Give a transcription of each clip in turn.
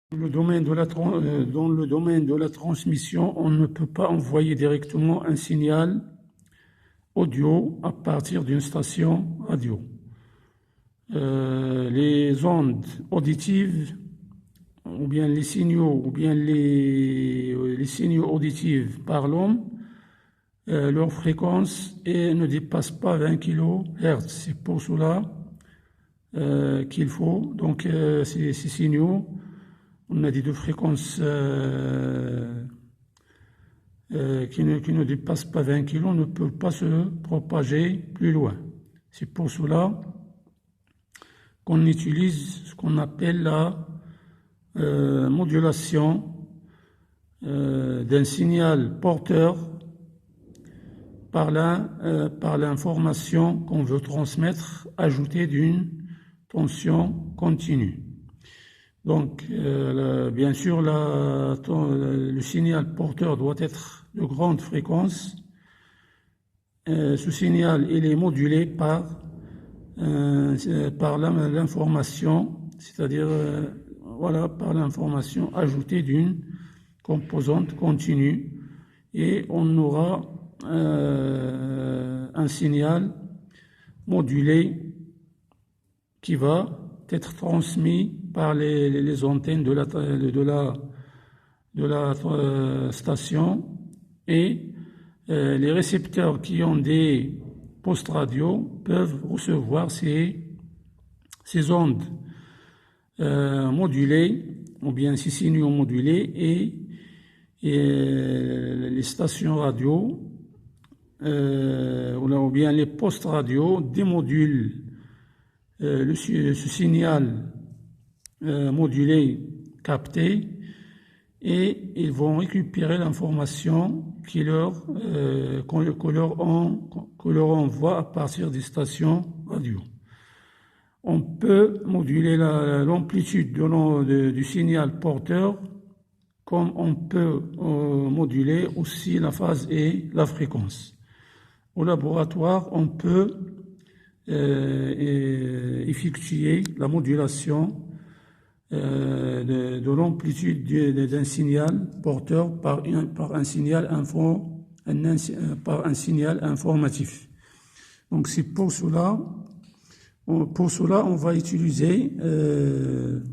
Dans le domaine de la transmission, on ne peut pas envoyer directement un signal audio à partir d'une station radio. Les ondes auditives, ou bien les signaux, ou bien les signaux auditifs par l'homme, leur fréquence ne dépasse pas 20 kHz. C'est pour cela qu'il faut donc ces signaux. On a dit de fréquences qui ne dépassent pas 20 kg, ne peuvent pas se propager plus loin. C'est pour cela qu'on utilise ce qu'on appelle la modulation d'un signal porteur par l'information qu'on veut transmettre, ajoutée d'une tension continue. Donc, bien sûr, le signal porteur doit être de grande fréquence. Ce signal, il est modulé par l'information, c'est-à-dire par l'information ajoutée d'une composante continue, et on aura un signal modulé qui va être transmis par les antennes de la station, et les récepteurs qui ont des postes radio peuvent recevoir ces ondes modulées, ou bien ces signaux modulés, et les stations radio ou bien les postes radio démodulent ce signal modulé capté, et ils vont récupérer l'information qu'on leur envoie à partir des stations radio. On peut moduler l'amplitude du signal porteur, comme on peut moduler aussi la phase et la fréquence. Au laboratoire, on peut effectuer la modulation de l'amplitude d'un signal porteur par un signal informatif. Donc c'est pour cela on va utiliser le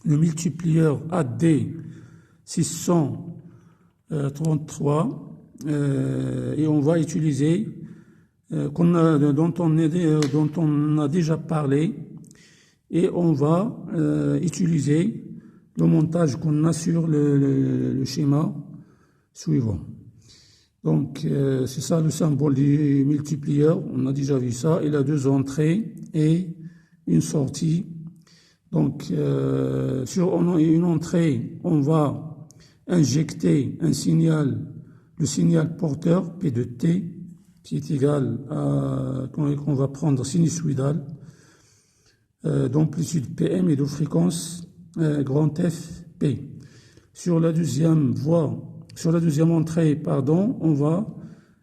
multiplieur AD633 et on va utiliser dont on a déjà parlé, et on va utiliser le montage qu'on a sur le schéma suivant. Donc c'est ça le symbole du multiplieur, on a déjà vu ça. Il a deux entrées et une sortie. Donc sur une entrée, on va injecter le signal porteur P de T, qui est égal à, qu'on va prendre sinusoïdal, d'amplitude PM et de fréquence grand F P. Sur la deuxième entrée, on va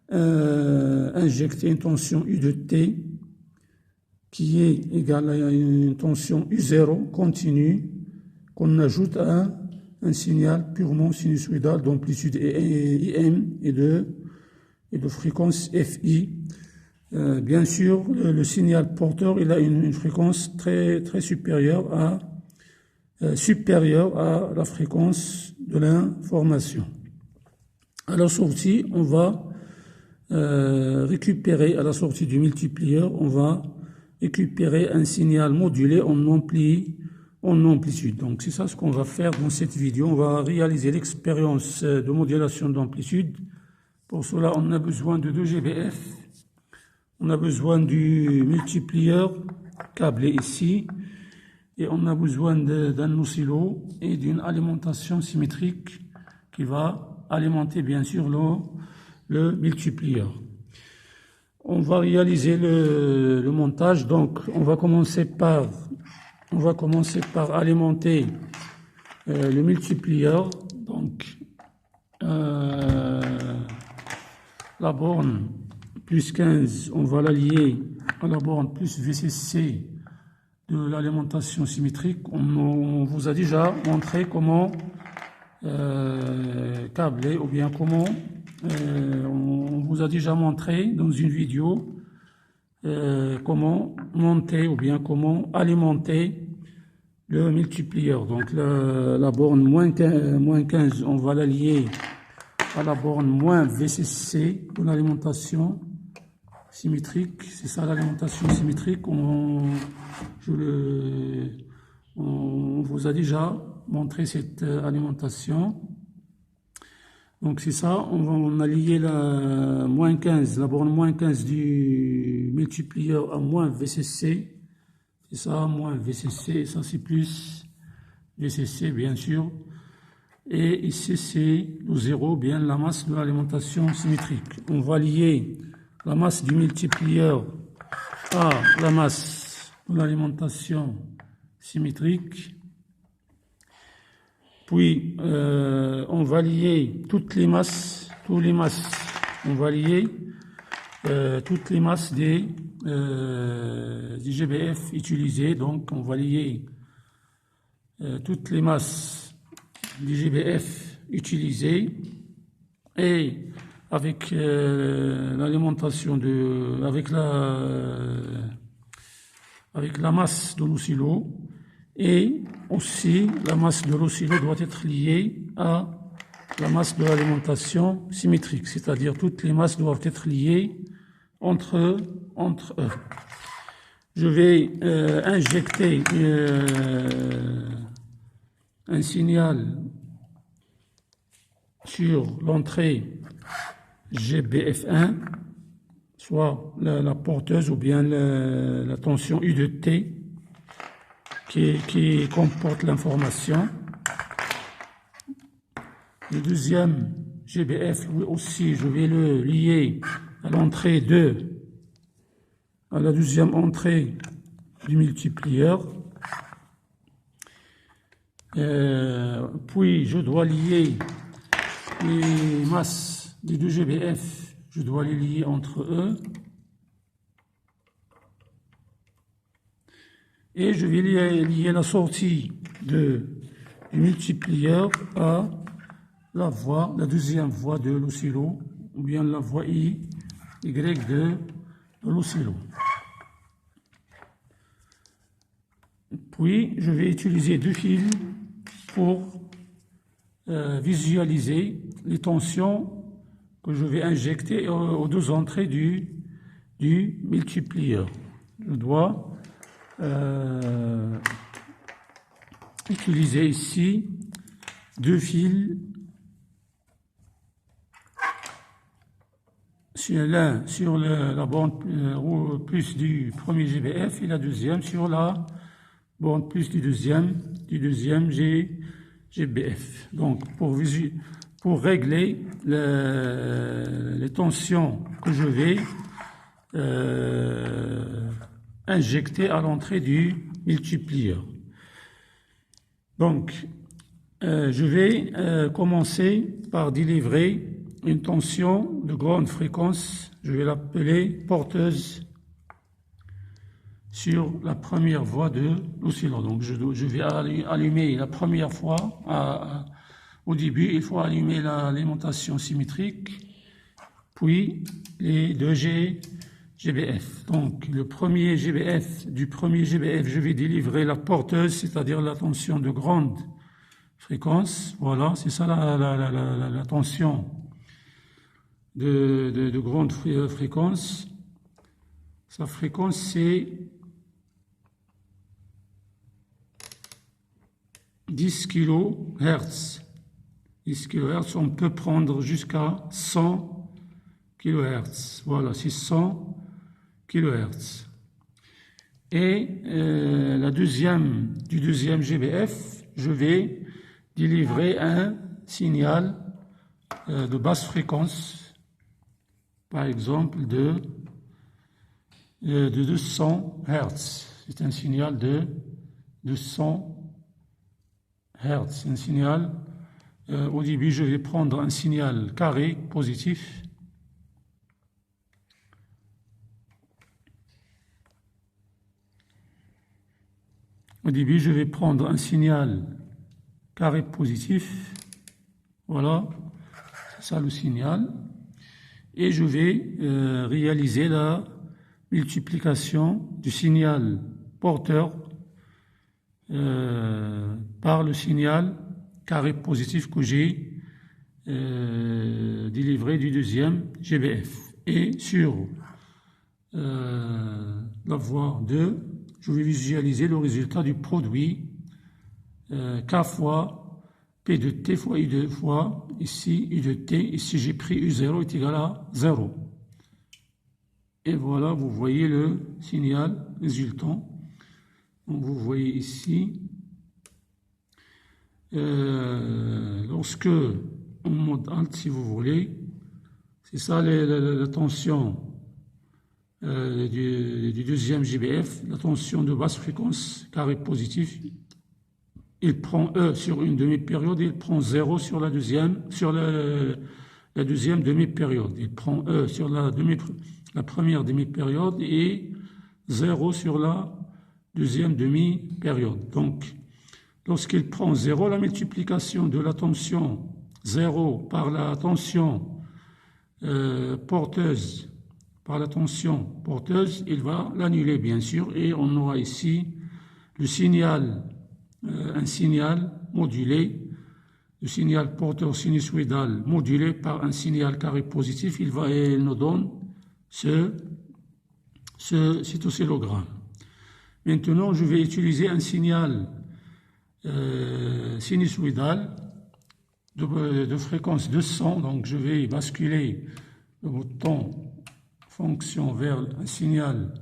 injecter une tension U de T qui est égale à une tension U0 continue qu'on ajoute à un signal purement sinusoïdal d'amplitude IM et de fréquence FI. Bien sûr, le signal porteur, il a une fréquence très, très supérieure à la fréquence de l'information. À la sortie, on va récupérer, à la sortie du multiplieur, on va récupérer un signal modulé en amplitude. Donc c'est ça ce qu'on va faire dans cette vidéo. On va réaliser l'expérience de modulation d'amplitude. Pour cela, on a besoin de 2 GBF. On a besoin du multiplieur câblé ici, et on a besoin d'un oscillo et d'une alimentation symétrique qui va alimenter bien sûr le multiplieur. On va réaliser le montage. Donc on va commencer par alimenter le multiplieur. Donc la borne plus 15, on va la lier à la borne plus VCC de l'alimentation symétrique. On vous a déjà montré comment câbler ou bien comment on vous a déjà montré dans une vidéo comment monter ou bien comment alimenter le multiplieur. Donc la borne moins 15, on va la lier à la borne moins VCC pour l'alimentation symétrique. C'est ça l'alimentation symétrique. On vous a déjà montré cette alimentation. Donc c'est ça, on a lié la moins 15, la borne moins 15 du multiplieur à moins VCC. C'est ça, moins VCC, ça c'est plus VCC bien sûr. Et ici c'est le 0, bien la masse de l'alimentation symétrique. On va lier la masse du multiplieur à la masse de l'alimentation symétrique. Puis on va lier toutes les masses, on va lier toutes les masses des GBF utilisées. Donc on va lier toutes les masses des GBF utilisées et avec l'alimentation avec la masse de l'oscillo. Et aussi, la masse de l'oscillo doit être liée à la masse de l'alimentation symétrique, c'est-à-dire toutes les masses doivent être liées entre eux. Je vais injecter un signal sur l'entrée GBF1, soit la porteuse ou bien la tension U de T, qui comporte l'information. Le deuxième GBF, lui aussi, je vais le lier à l'entrée à la deuxième entrée du multiplieur. Puis, je dois lier les masses des deux GBF, je dois les lier entre eux. Et je vais lier la sortie du multiplieur à la deuxième voie de l'oscillo, ou bien la voie Y de l'oscillo. Puis, je vais utiliser deux fils pour visualiser les tensions que je vais injecter aux deux entrées du multiplieur. Je dois utiliser ici deux fils, l'un sur la borne plus du premier GBF et la deuxième sur la borne plus du deuxième GBF. Donc pour régler les tensions que je vais injecté à l'entrée du multiplieur. Donc, je vais commencer par délivrer une tension de grande fréquence, je vais l'appeler porteuse, sur la première voie de l'oscillo. Donc, je vais allumer la première fois, au début, il faut allumer l'alimentation symétrique, puis les deux GBF. Donc, du premier GBF, je vais délivrer la porteuse, c'est-à-dire la tension de grande fréquence. Voilà, c'est ça la tension de grande fréquence. Sa fréquence, c'est 10 kHz. 10 kHz, on peut prendre jusqu'à 100 kHz. Voilà, c'est 100 kHz. Et du deuxième GBF, je vais délivrer un signal de basse fréquence, par exemple de 200 Hz. C'est un signal de 200 Hz. Un signal, au début, je vais prendre un signal carré positif. Au début, je vais prendre un signal carré positif. Voilà, c'est ça le signal. Et je vais réaliser la multiplication du signal porteur par le signal carré positif que j'ai délivré du deuxième GBF. Et sur la voie 2, je vais visualiser le résultat du produit K fois P de T fois I de fois ici I de T. Ici j'ai pris U0 est égal à 0. Et voilà, vous voyez le signal résultant. Donc vous voyez ici, lorsque en mode alt, si vous voulez, c'est ça la tension du deuxième GBF, la tension de basse fréquence carré positif. Il prend E sur une demi-période et il prend 0 sur la deuxième demi-période. Il prend E sur la première demi-période et 0 sur la deuxième demi-période. Donc, lorsqu'il prend 0, la multiplication de la tension 0 par la tension porteuse, il va l'annuler bien sûr et on aura ici le signal, un signal modulé, le signal porteur sinusoïdal modulé par un signal carré positif, il nous donne cet oscillogramme. Maintenant, je vais utiliser un signal sinusoïdal de fréquence 200, donc je vais basculer le bouton fonction vers un signal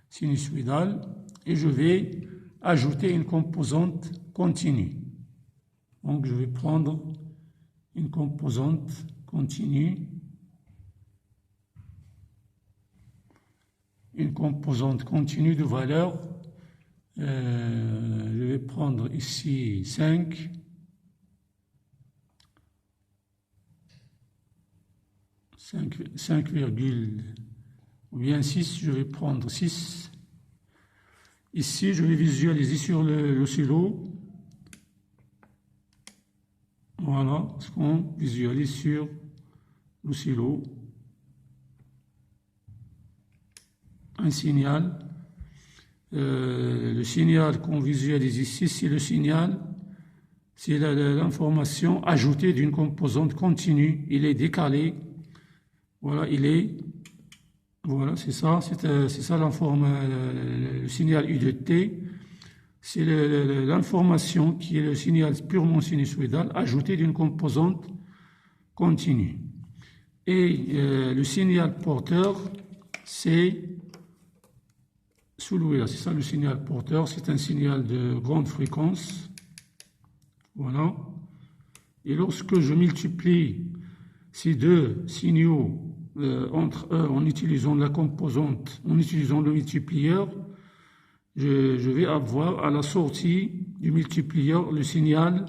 sinusoïdal et je vais ajouter une composante continue. Donc je vais prendre une composante continue, de valeur, je vais prendre ici 5, ou bien 6, je vais prendre 6. Ici, je vais visualiser sur l'oscillo. Voilà ce qu'on visualise sur l'oscillo. Un signal. Le signal qu'on visualise ici, c'est l'information ajoutée d'une composante continue. Il est décalé. Voilà, c'est ça le signal U de T. C'est l'information qui est le signal purement sinusoïdal ajouté d'une composante continue. Et le signal porteur, c'est celui-là, c'est ça le signal porteur, c'est un signal de grande fréquence. Voilà. Et lorsque je multiplie ces deux signaux entre eux en utilisant la composante, en utilisant le multiplieur, je vais avoir à la sortie du multiplieur le signal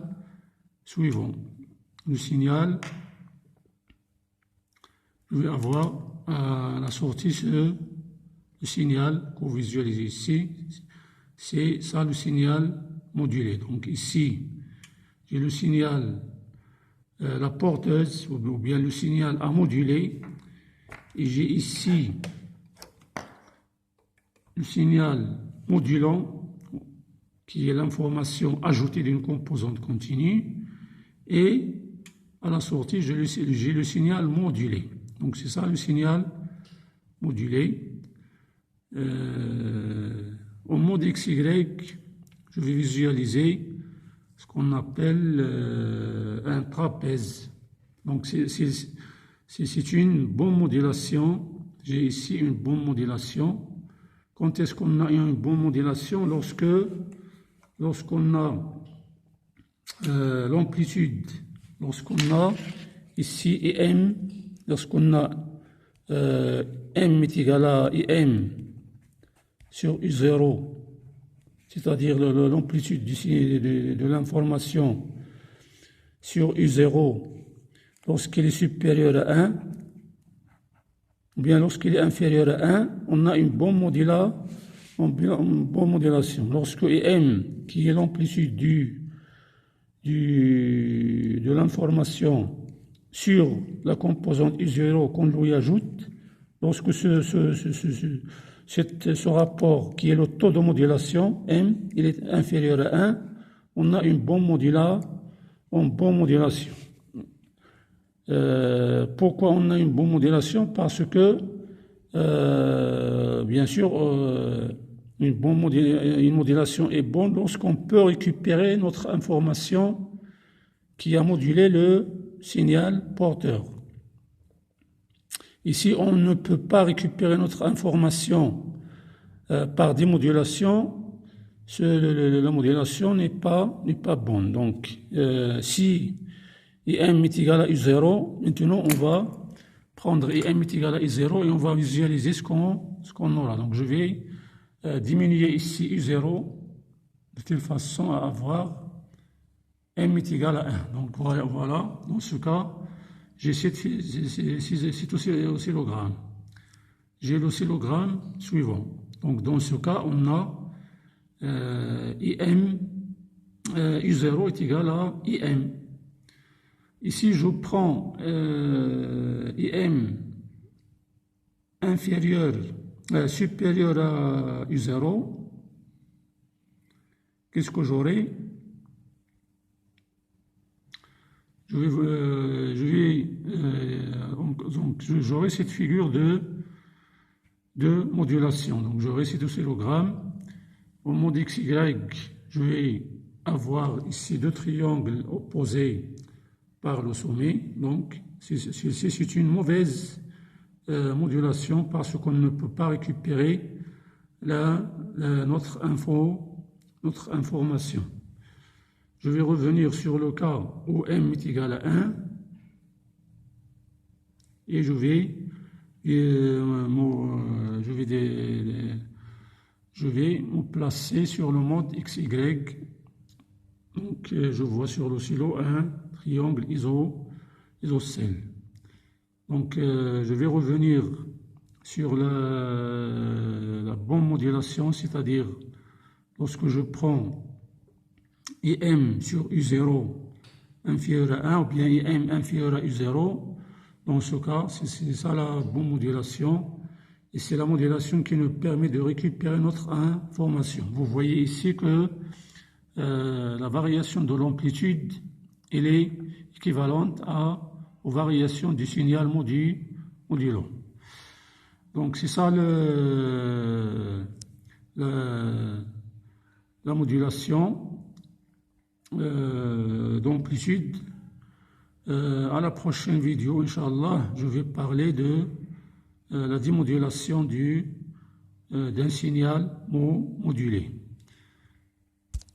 suivant. Je vais avoir à la sortie le signal que vous visualisez ici, c'est ça le signal modulé. Donc ici, j'ai le signal, la porteuse, ou bien le signal à moduler, et j'ai ici le signal modulant, qui est l'information ajoutée d'une composante continue, et à la sortie, j'ai le signal modulé. Donc c'est ça le signal modulé. Au mode XY, je vais visualiser ce qu'on appelle un trapèze. Donc c'est une bonne modulation. J'ai ici une bonne modulation. Quand est-ce qu'on a une bonne modulation? Lorsqu'on a l'amplitude, lorsqu'on a ici IM, lorsqu'on a M est égal à IM sur U0, c'est-à-dire l'amplitude de l'information sur U0 lorsqu'il est supérieur à 1, ou bien lorsqu'il est inférieur à 1, on a une bonne en bonne modulation. Lorsque M, qui est l'amplitude de l'information sur la composante I0 qu'on lui ajoute, lorsque ce rapport qui est le taux de modulation, M, il est inférieur à 1, on a une bonne modulation. Pourquoi on a une bonne modulation? Parce que, bien sûr, une modulation est bonne lorsqu'on peut récupérer notre information qui a modulé le signal porteur. Ici, on ne peut pas récupérer notre information par démodulation. La modulation n'est pas bonne. Donc, si IM est égal à I0, maintenant on va prendre IM est égal à I0 et on va visualiser ce qu'on aura. Donc, je vais diminuer ici I0 de telle façon à avoir M est égal à 1. Donc, voilà, dans ce cas, j'ai cet oscillogramme. J'ai l'oscillogramme suivant. Donc, dans ce cas, on a I0 est égal à IM. Ici, je prends IM supérieur à I0. Qu'est-ce que j'aurai? J'aurai cette figure de modulation. Donc, j'aurai cet oscillogramme. Au mode XY, je vais avoir ici deux triangles opposés par le sommet. Donc, c'est une mauvaise modulation parce qu'on ne peut pas récupérer notre information. Je vais revenir sur le cas où M est égal à 1 et je vais me placer sur le mode XY. Donc, je vois sur l'oscillo un triangle isocèle. Donc, je vais revenir sur la bonne modulation, c'est-à-dire lorsque je prends IM sur U0 inférieur à 1 ou bien IM inférieur à U0, dans ce cas, c'est ça la bonne modulation. Et c'est la modulation qui nous permet de récupérer notre information. Vous voyez ici que la variation de l'amplitude, elle est équivalente aux variations du signal modulo. Donc c'est ça la modulation d'amplitude. À la prochaine vidéo, Inch'Allah, je vais parler de la démodulation d'un signal modulé.